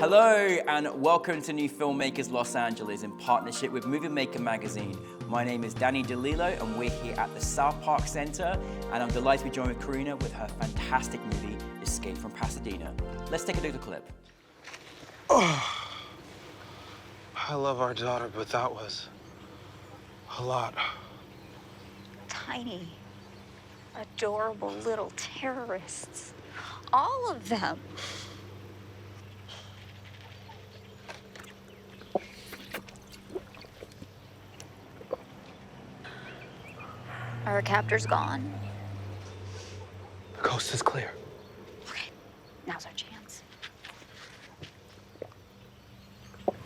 Hello and welcome to New Filmmakers Los Angeles in partnership with Movie Maker magazine. My name is Danny DeLillo and we're here at the South Park Center and I'm delighted to be joined with Corina with her fantastic movie, Escape from Pasadena. Let's take a look at the clip. Oh, I love our daughter, but that was a lot. Tiny, adorable little terrorists. All of them. Our captor's gone. The coast is clear. Okay, now's our chance.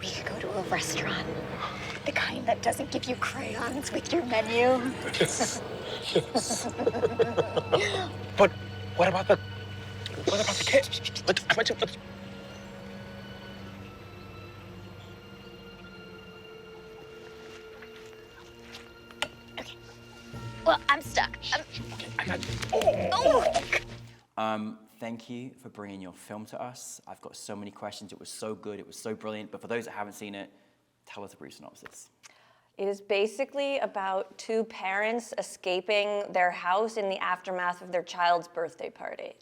We could go to a restaurant. The kind that doesn't give you crayons with your menu. But what about the kid? Okay. Well, I'm stuck. Okay, I got Thank you for bringing your film to us. I've got so many questions. It was so good. It was so brilliant. But for those that haven't seen it, tell us a brief synopsis. It is basically about two parents escaping their house in the aftermath of their child's birthday party.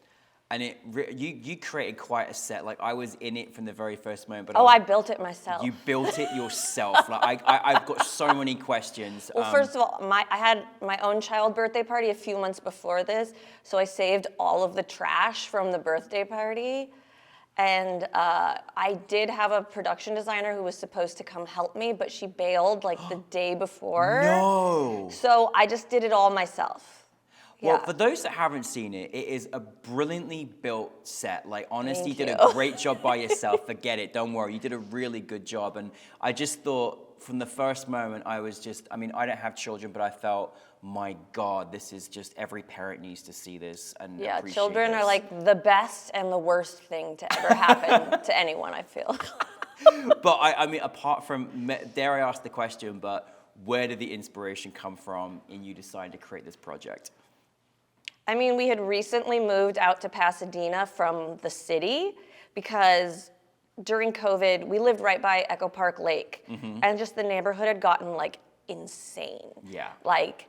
And you created quite a set. Like I was in it from the very first moment. But I built it myself. You built it yourself. Like I've got so many questions. Well, first of all, I had my own child birthday party a few months before this, so I saved all of the trash from the birthday party. And I did have a production designer who was supposed to come help me, but she bailed like the day before. No. So I just did it all myself. Well, Yeah. for those that haven't seen it, it is a brilliantly built set. Like, honestly, you did Thank a you. great job by yourself. Forget it. Don't worry. You did a really good job. And I just thought from the first moment, I don't have children, but I felt, my God, this is just, every parent needs to see this and Yeah, appreciate children this. are like the best and the worst thing to ever happen to anyone, I feel. But I mean, apart from, dare I ask the question, but where did the inspiration come from in you deciding to create this project? I mean, we had recently moved out to Pasadena from the city because during COVID, we lived right by Echo Park Lake, and just the neighborhood had gotten like insane. Yeah. Like,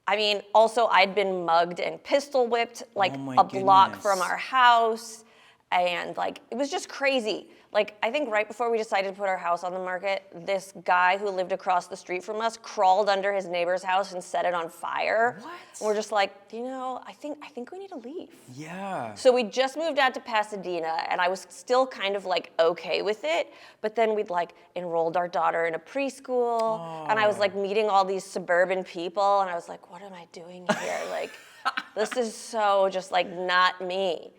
I mean, also I'd been mugged and pistol whipped like Oh my a block goodness. from our house, and like it was just crazy. Like, I think right before we decided to put our house on the market, this guy who lived across the street from us crawled under his neighbor's house and set it on fire. What? And we're just like, I think we need to leave. Yeah. So we just moved out to Pasadena, and I was still kind of like okay with it, but then we'd like enrolled our daughter in a preschool, and I was like meeting all these suburban people, and I was like, what am I doing here? Like, this is so just like not me.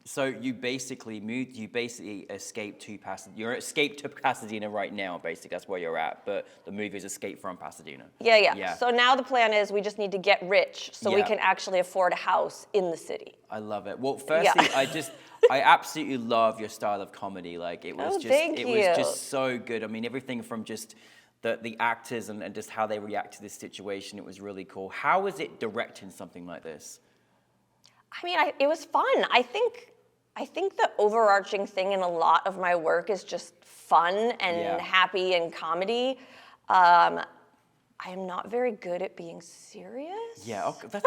So you basically escaped to Pasadena. You're escaped to Pasadena right now, basically. That's where you're at. But the movie is Escape from Pasadena. Yeah. So now the plan is we just need to get rich so we Yeah. can actually afford a house in the city. I love it. Well, firstly, I absolutely love your style of comedy. Like it was thank it you. was just so good. I mean, everything from just the actors and just how they react to this situation. It was really cool. How was it directing something like this? I mean, it was fun. I think the overarching thing in a lot of my work is just fun and Yeah. happy and comedy. I am not very good at being serious. Yeah, okay,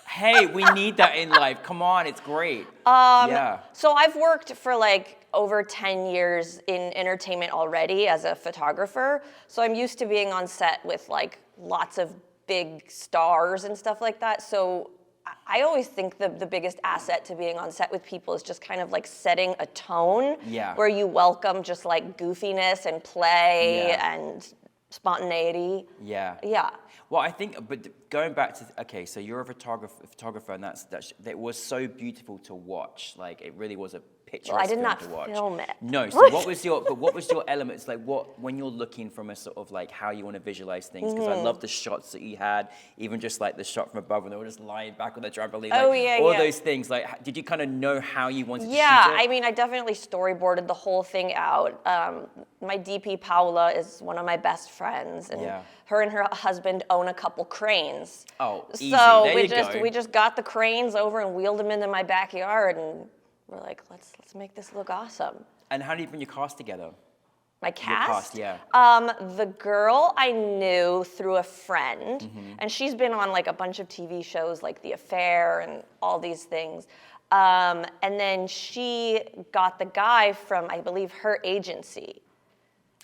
hey, we need that in life. Come on, it's great. Yeah. So I've worked for like over 10 years in entertainment already as a photographer. So I'm used to being on set with like lots of big stars and stuff like that. So I always think the biggest asset to being on set with people is just kind of like setting a tone where you welcome just like goofiness and play and spontaneity. Yeah. Yeah. Well, I think, but going back to, so you're a photographer, and that was so beautiful to watch. Like, it really was a picturesque Well, I did film not to watch. film it. No, so what was your elements, like when you're looking from a sort of like how you want to visualize things, because I love the shots that you had, even just like the shot from above when they were just lying back on the trampoline, like, all those things. Like, did you kind of know how you wanted to shoot it? Yeah, I mean, I definitely storyboarded the whole thing out. My DP, Paula, is one of my best friends, and her and her husband own a couple cranes. Oh, easy. So there you go. we just got the cranes over and wheeled them into my backyard, and we're like, let's make this look awesome. And how do you bring your cast together? My Your cast? yeah. The girl I knew through a friend, and she's been on like a bunch of TV shows like The Affair and all these things. And then she got the guy from, I believe, her agency.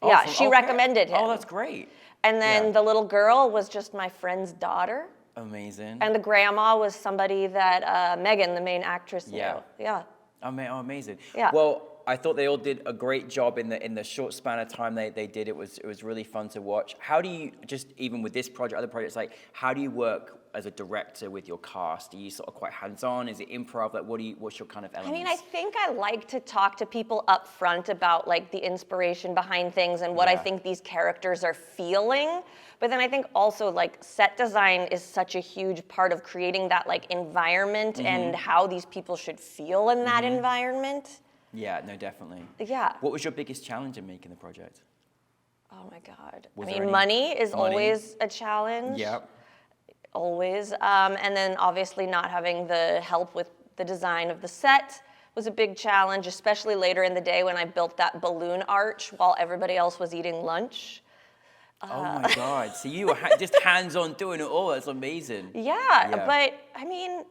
Yeah, she recommended him. Oh, that's great. And then the little girl was just my friend's daughter. Amazing. And the grandma was somebody that Megan, the main actress, knew. Yeah. Oh, amazing. Yeah. Well, I thought they all did a great job in the short span of time they did. It was really fun to watch. How do you, just even with this project, other projects, like how do you work as a director with your cast? Are you sort of quite hands-on? Is it improv? Like what's your kind of elements? I mean, I think I like to talk to people up front about like the inspiration behind things and what I think these characters are feeling. But then I think also like set design is such a huge part of creating that like environment and how these people should feel in that environment. Yeah, no, definitely. Yeah. What was your biggest challenge in making the project? Oh my God. Was I there mean, any- money is always a challenge. Yeah. Always. And then obviously not having the help with the design of the set was a big challenge, especially later in the day when I built that balloon arch while everybody else was eating lunch. Oh my God. So you were just hands-on doing it all. That's amazing. Yeah, but I mean,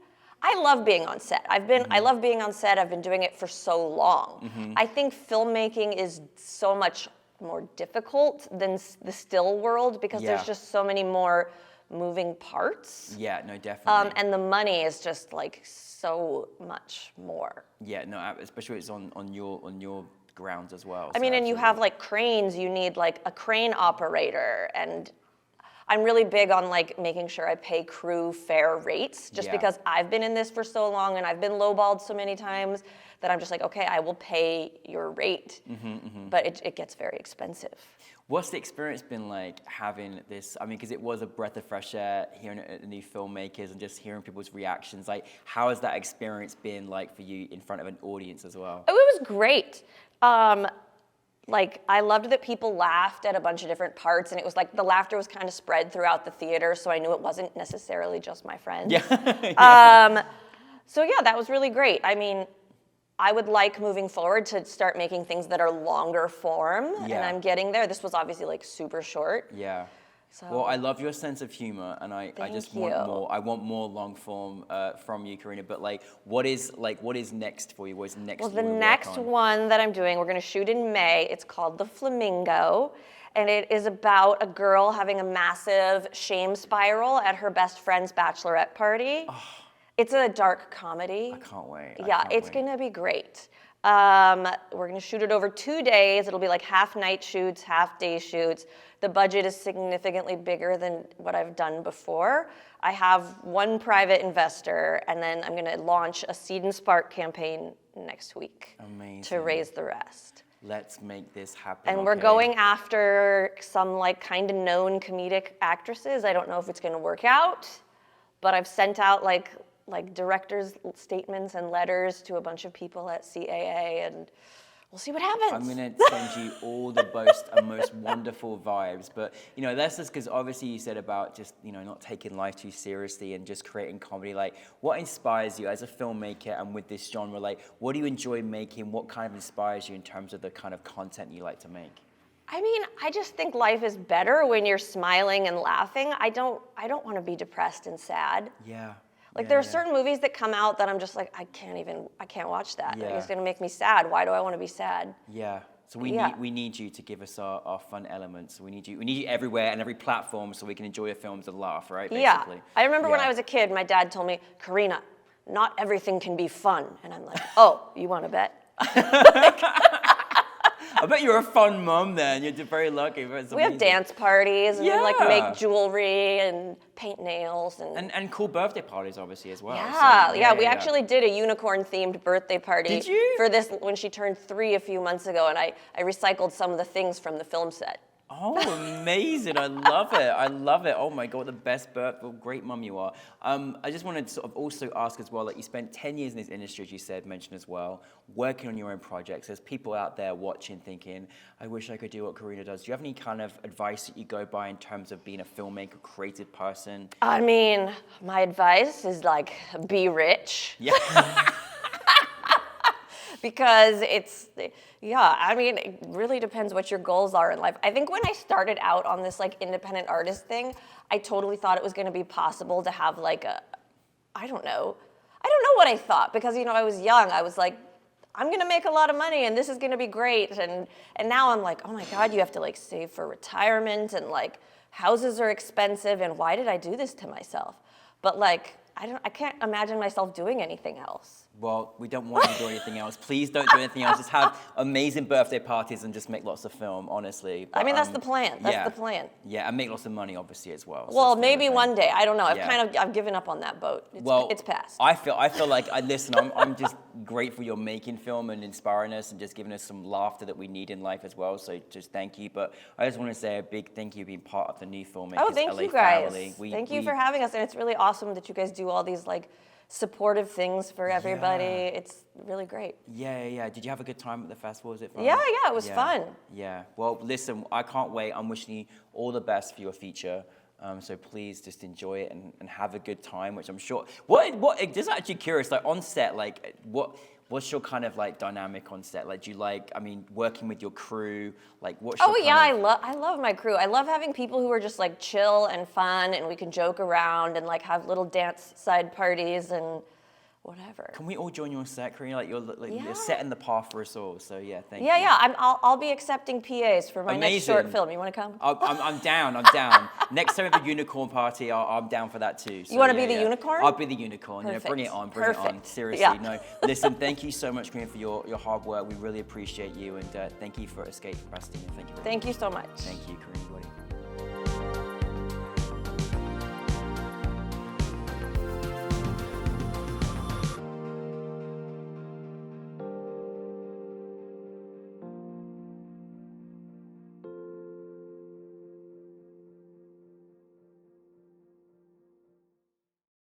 I love being on set. I love being on set. I've been doing it for so long. I think filmmaking is so much more difficult than the still world because there's just so many more moving parts. Yeah, no, definitely. And the money is just like so much more. Yeah, no, especially it's on your grounds as well. I mean, and you have like cranes, you need like a crane operator, and I'm really big on like making sure I pay crew fair rates just because I've been in this for so long and I've been lowballed so many times that I'm just like, okay, I will pay your rate, but it gets very expensive. What's the experience been like having this? I mean, because it was a breath of fresh air hearing it at the New Filmmakers and just hearing people's reactions. Like, how has that experience been like for you in front of an audience as well? Oh, it was great. Like, I loved that people laughed at a bunch of different parts, and it was like the laughter was kind of spread throughout the theater, so I knew it wasn't necessarily just my friends. So yeah, that was really great. I mean, I would like moving forward to start making things that are longer form, and I'm getting there. This was obviously like super short. Yeah. So. Well, I love your sense of humor, and I just want you. more. I want more long form from you, Corina. But what is next for you? What is next? Well, you the wanna work next on? one that I'm doing, we're going to shoot in May. It's called The Flamingo, and it is about a girl having a massive shame spiral at her best friend's bachelorette party. Oh. It's a dark comedy. I can't wait. It's going to be great. We're going to shoot it over 2 days. It'll be like half night shoots, half day shoots. The budget is significantly bigger than what I've done before. I have one private investor, and then I'm going to launch a Seed and Spark campaign next week. Amazing. To raise the rest. Let's make this happen. And we're going after some like kind of known comedic actresses. I don't know if it's going to work out, but I've sent out like directors' statements and letters to a bunch of people at CAA, and we'll see what happens. I'm going to send you all the most wonderful vibes. But, that's just because obviously you said about just, not taking life too seriously and just creating comedy. Like, what inspires you as a filmmaker and with this genre? Like, what do you enjoy making? What kind of inspires you in terms of the kind of content you like to make? I mean, I just think life is better when you're smiling and laughing. I don't want to be depressed and sad. Yeah. Like there are certain movies that come out that I'm just like, I can't watch that. Yeah. Like, it's gonna make me sad. Why do I want to be sad? Yeah. So we need you to give us our fun elements. We need you everywhere and every platform so we can enjoy your films and laugh, right? Basically. Yeah. I remember when I was a kid, my dad told me, Corina, not everything can be fun. And I'm like, oh, you want to bet? I bet you're a fun mom then. You're very lucky. We have dance parties and we like make jewelry and paint nails and cool birthday parties obviously as well. Yeah, so, we actually did a unicorn themed birthday party. Did you? For this when she turned 3 a few months ago, and I recycled some of the things from the film set. Oh, amazing. I love it. Oh my God, the best birth. Well, great mum you are. I just wanted to sort of also ask as well, like you spent 10 years in this industry, as you said, mentioned as well, working on your own projects. There's people out there watching thinking, I wish I could do what Corina does. Do you have any kind of advice that you go by in terms of being a filmmaker, creative person? I mean, my advice is like, be rich. Yeah. because I mean, it really depends what your goals are in life. I think when I started out on this like independent artist thing, I totally thought it was going to be possible to have like I don't know what I thought, because I was young. I was like, I'm gonna make a lot of money and this is gonna be great. And now I'm like, oh my God, you have to like save for retirement, and like houses are expensive, and why did I do this to myself? But like, I can't imagine myself doing anything else. Well, we don't want you to do anything else. Please don't do anything else. Just have amazing birthday parties and just make lots of film, honestly. But, I mean, that's the plan. That's the plan. Yeah, and make lots of money, obviously, as well. So Well, that's the other maybe thing. one day. I don't know. Yeah. I've given up on that boat. It's passed. I feel like, listen, I'm just grateful you're making film and inspiring us and just giving us some laughter that we need in life as well. So just thank you. But I just want to say a big thank you for being part of the New Filmmakers Oh, thank LA you guys. family. Thank you for having us, and it's really awesome that you guys do all these like supportive things for everybody. Yeah. It's really great. Yeah. Did you have a good time at the festival? Was it fun? Yeah, it was fun. Yeah. Well, listen, I can't wait. I'm wishing you all the best for your future. So please just enjoy it and have a good time, which I'm sure. Just actually curious, like on set, like what's your kind of like dynamic on set? Like, do you like, I mean, working with your crew? Like, what's your I love my crew. I love having people who are just like chill and fun, and we can joke around and like have little dance side parties and whatever. Can we all join you on set, Corina? Like you're setting the path for us all. So yeah, thank you. Yeah. I'll be accepting PAs for my next short film. You want to come? I'm down. I'm down. Next time we have a unicorn party, I'm down for that too. So, you want to be the unicorn? I'll be the unicorn. Perfect. Bring it on. Bring it on. Seriously, Yeah. no. Listen, thank you so much, Corina, for your hard work. We really appreciate you, and thank you for Escape from Pasadena. Thank you. Thank you so much. Thank you, Corina.